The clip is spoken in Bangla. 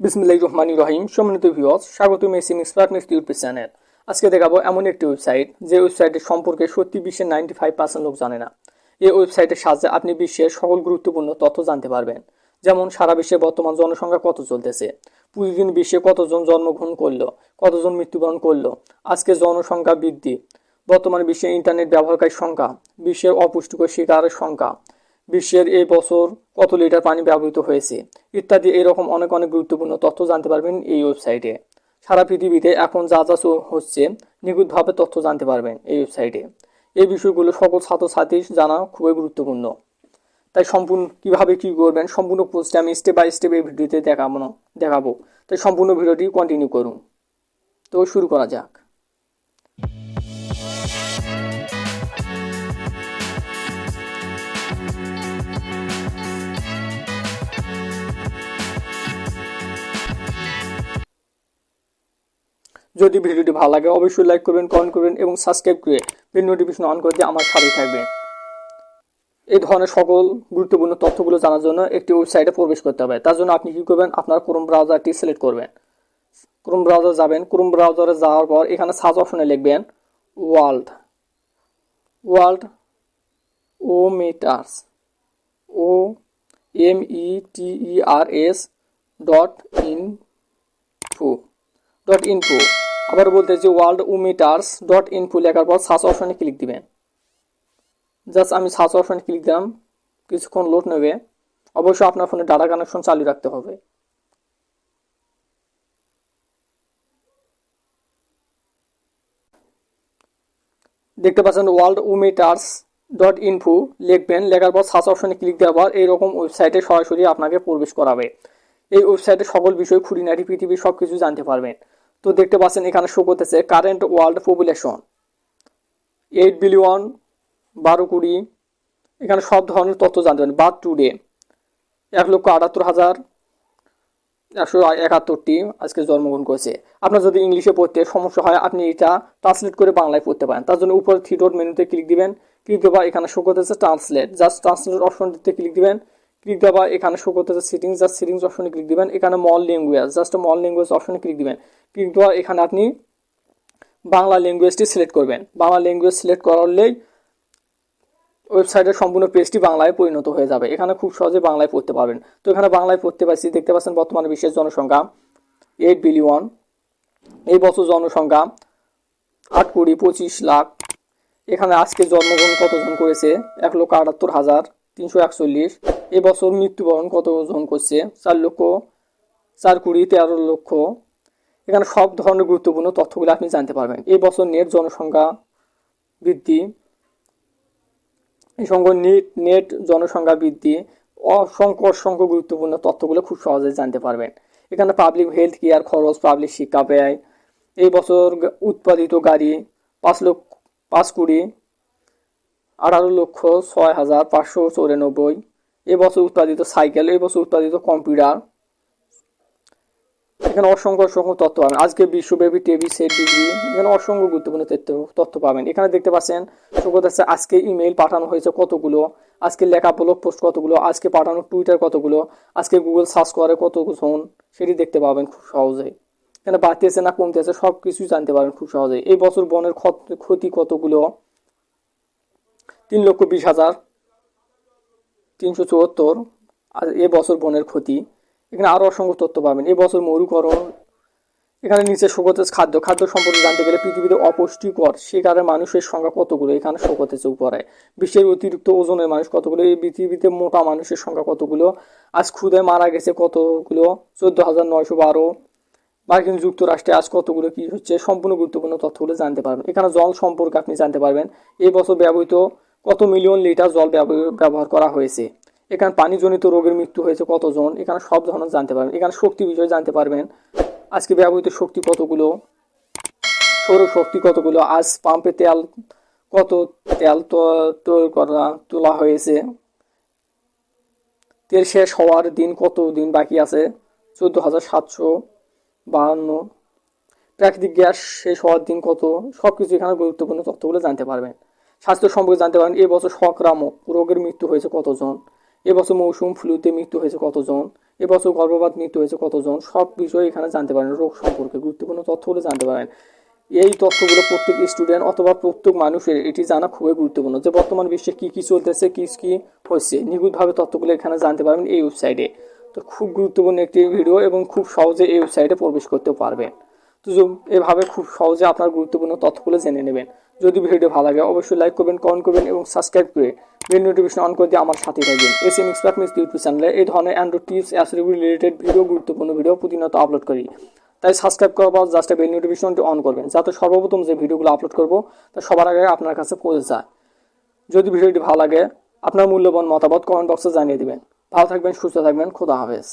বিসমিল্লাহির রহমানির রহিম। সম্মানিত ভিউয়ার্স, স্বাগতম S M expert Mistri YouTube channel. আজকে দেখাবো এমন একটি ওয়েবসাইট যে ওয়েবসাইটের সম্পর্কে সত্যি বিশ্বের 95% লোক জানে না। এই ওয়েবসাইটের সাহায্যে আপনি বিশ্বের সকল গুরুত্বপূর্ণ তথ্য জানতে পারবেন। যেমন সারা বিশ্বে বর্তমান জনসংখ্যা কত চলতেছে, প্রতিদিন বিশ্বে কতজন জন্মগ্রহণ করলো, কতজন মৃত্যুবরণ করলো, আজকে জনসংখ্যা বৃদ্ধি, বর্তমানে বিশ্বে ইন্টারনেট ব্যবহারকারীর সংখ্যা, বিশ্বের অপুষ্টিকর শিকারের সংখ্যা, বিশ্বের এই বছর কত লিটার পানি ব্যবহৃত হয়েছে ইত্যাদি এরকম অনেক অনেক গুরুত্বপূর্ণ তথ্য জানতে পারবেন এই ওয়েবসাইটে। সারা পৃথিবীতে এখন যা যা হচ্ছে নিখুঁতভাবে তথ্য জানতে পারবেন এই ওয়েবসাইটে। এই বিষয়গুলো সকল ছাত্রছাত্রীর জানা খুবই গুরুত্বপূর্ণ। তাই সম্পূর্ণ কিভাবে কি করবেন সম্পূর্ণ পোস্টে আমি স্টেপ বাই স্টেপ এই ভিডিওতে দেখাবো। তাই সম্পূর্ণ ভিডিওটি কন্টিনিউ করুন। তো শুরু করা যাক। যদি ভিডিওটি ভালো লাগে অবশ্যই লাইক করবেন, কমেন্ট করবেন এবং সাবস্ক্রাইব করে বেল নোটিফিকেশন অন করে দিয়ে আমার সাথে থাকবেন। এই ধরনের সকল গুরুত্বপূর্ণ তথ্যগুলো জানার জন্য একটি ওয়েবসাইটে প্রবেশ করতে হবে। তার জন্য আপনি কি করবেন, আপনার ক্রোম ব্রাউজারটি সিলেক্ট করবেন। ক্রোম ব্রাউজার যাবেন, ক্রোম ব্রাউজারে যাওয়ার পর এখানে সার্চ অপশনে লিখবেন worldometers .info আবার বলতেছি worldometers.info লেখার পর সার্চ অপশনে ক্লিক দিবেন। জাস্ট আমি সার্চ অপশনে ক্লিক দিলাম, কিছুক্ষণ লোড নেবে। অবশ্যই আপনার ফোনে ডাটা কানেকশন চালু রাখতে হবে। দেখতে পাচ্ছেন worldometers.info লিখবেন, লেখার পর সার্চ অপশনে ক্লিক দেওয়ার পর এইরকম ওয়েবসাইটে সরাসরি আপনাকে প্রবেশ করাবে। এই ওয়েবসাইটে সকল বিষয় খুঁটিনাটি পৃথিবীর সব কিছু জানতে পারবেন। তো দেখতে পাচ্ছেন এখানে শো করতেছে কারেন্ট ওয়ার্ল্ড পপুলেশন 8 বিলিয়ন 12 কোটি। এখানে সব ধরনের তথ্য জানতে পারেন। বার্থ টুডে 1,78,171টি আজকে জন্মগ্রহণ করেছে। আপনার যদি ইংলিশে পড়তে সমস্যা হয় আপনি এটা ট্রান্সলেট করে বাংলায় পড়তে পারেন। তার জন্য উপরে থ্রি ডট মেনুতে ক্লিক দিবেন, ক্লিক দেওয়া এখানে শো করতেছে ট্রান্সলেট, জাস্ট ট্রান্সলেট অপশনটিতে ক্লিক দিবেন, ক্লিক দেওয়া এখানে শো করতেছে সেটিংস, জাস্ট সেটিংস অপশনে ক্লিক দিবেন। এখানে মল ল্যাঙ্গুয়েজ, জাস্ট মল ল্যাঙ্গুয়েজ অপশনে ক্লিক দিবেন, ক্লিক দেওয়া এখানে আপনি বাংলা ল্যাঙ্গুয়েজটি সিলেক্ট করবেন। বাংলা ল্যাঙ্গুয়েজ সিলেক্ট করলেই ওয়েবসাইটের সম্পূর্ণ পেজটি বাংলায় পরিণত হয়ে যাবে। এখানে খুব সহজে বাংলায় পড়তে পারবেন। তো এখানে বাংলায় পড়তে পারছি। দেখতে পাচ্ছেন বর্তমানে বিশ্বের জনসংখ্যা 8 বিলিয়ন। এই বছর জনসংখ্যা 8,25,00,000। এখানে আজকে জন্মগ্রহণ কতজন করেছে 1,78,341। এই বছর মৃত্যুবরণ কতজন করছে 4,13,00,000। এখানে সব ধরনের গুরুত্বপূর্ণ তথ্যগুলো আপনি জানতে পারবেন। এই বছর নেট জনসংখ্যা বৃদ্ধি, এই সঙ্গে নেট জনসংখ্যা বৃদ্ধি, অসংখ্য গুরুত্বপূর্ণ তথ্যগুলো খুব সহজে জানতে পারবেন। এখানে পাবলিক হেলথ কেয়ার খরচ, পাবলিক শিক্ষা ব্যয়, এই বছর উৎপাদিত গাড়ি 5,18,06,594। এই বছর উৎপাদিত সাইকেল, এই বছর উৎপাদিত কম্পিউটার। এখানে অসংখ্য তথ্য পাবেন। আজকে বিশ্বব্যাপী টিভি সেট ডিগ্রি, এখানে অসংখ্য গুরুত্বপূর্ণ তথ্য পাবেন। এখানে দেখতে পাচ্ছেন আজকে ইমেইল পাঠানো হয়েছে কতগুলো, আজকে লেখা ব্লগ পোস্ট কতগুলো, আজকে পাঠানো টুইটার কতগুলো, আজকে গুগল সার্চ করে কতজন সেটি দেখতে পাবেন খুব সহজেই। এখানে বাড়তেছে না কমতেছে সব কিছু জানতে পারবেন খুব সহজেই। এই বছর বনের ক্ষতি কতগুলো 3,20,374। আর এই বছর বনের ক্ষতি। এখানে আরো অসংখ্য তথ্য পাবেন। এই বছর মরুকরণ। এখানে নিচে শো করতেছে খাদ্য সম্পর্কে জানতে গেলে পৃথিবীতে অপুষ্টিকর শিকারের মানুষের সংখ্যা কতগুলো এখানে শো করতেছে উপরে। বিশ্বের অতিরিক্ত ওজনের মানুষ কতগুলো, এই পৃথিবীতে মোটা মানুষের সংখ্যা কতগুলো, আজ ক্ষুধায় মারা গেছে কতগুলো 14,912। মার্কিন যুক্তরাষ্ট্রে আজ কতগুলো কি হচ্ছে সম্পূর্ণ গুরুত্বপূর্ণ তথ্যগুলো জানতে পারবেন। এখানে জল সম্পর্কে আপনি জানতে পারবেন। এই বছর ব্যবহৃত কত মিলিয়ন লিটার জল ব্যবহার করা হয়েছে। এখানে পানিজনিত রোগের মৃত্যু হয়েছে কতজন, এখানে সব ধরনের জানতে পারবেন। এখানে শক্তি বিষয়ে জানতে পারবেন। আজকে ব্যবহৃত শক্তি কতগুলো, সৌরশক্তি কতগুলো, আজ পাম্পে তেল তোলা হয়েছে, তেল শেষ হওয়ার দিন কত দিন বাকি আছে 14,752। প্রাকৃতিক গ্যাস শেষ হওয়ার দিন কত, সবকিছু এখানে গুরুত্বপূর্ণ তথ্যগুলো জানতে পারবেন। স্বাস্থ্য সম্পর্কে জানতে পারেন। এই বছর সংক্রামক রোগের মৃত্যু হয়েছে কতজন, এবছর মৌসুম ফ্লুতে মৃত্যু হয়েছে কতজন, এবছর গর্ভপাত মৃত্যু হয়েছে কতজন, সব বিষয় এখানে জানতে পারেন। রোগ সম্পর্কে গুরুত্বপূর্ণ তথ্যগুলো জানতে পারেন। এই তথ্যগুলো প্রত্যেক স্টুডেন্ট অথবা প্রত্যেক মানুষের এটি জানা খুবই গুরুত্বপূর্ণ যে বর্তমান বিশ্বে কি কি চলতেছে, কি কি হচ্ছে, নিখুঁতভাবে তথ্যগুলো এখানে জানতে পারবেন এই ওয়েবসাইটে। তো খুব গুরুত্বপূর্ণ একটি ভিডিও এবং খুব সহজে এই ওয়েবসাইটে প্রবেশ করতে পারবেন। তো এভাবে খুব সহজে আপনার গুরুত্বপূর্ণ তথ্যগুলো জেনে নেবেন। যদি ভিডিওটি ভালো লাগে অবশ্যই লাইক করবেন, কমেন্ট করবেন এবং সাবস্ক্রাইব করে বেল নোটিফিকেশন অন করে দিয়ে আমার সাথে থাকবেন। S M expert Mistri YouTube চ্যানেলে এই ধরনের Android tips apps related video, গুরুত্বপূর্ণ ভিডিও প্রতিনিয়ত আপলোড করি। তাই সাবস্ক্রাইব করার পর জাস্ট বেল নোটিফিকেশনটি অন করবেন, যাতে সর্বপ্রথম যে ভিডিওগুলো আপলোড করব তা সবার আগে আপনার কাছে পৌঁছে যায়। যদি ভিডিওটি ভালো লাগে আপনার মূল্যবান মতামত কমেন্ট বক্সে জানিয়ে দিবেন। ভালো থাকবেন, সুস্থ থাকবেন, খোদা হাফেজ।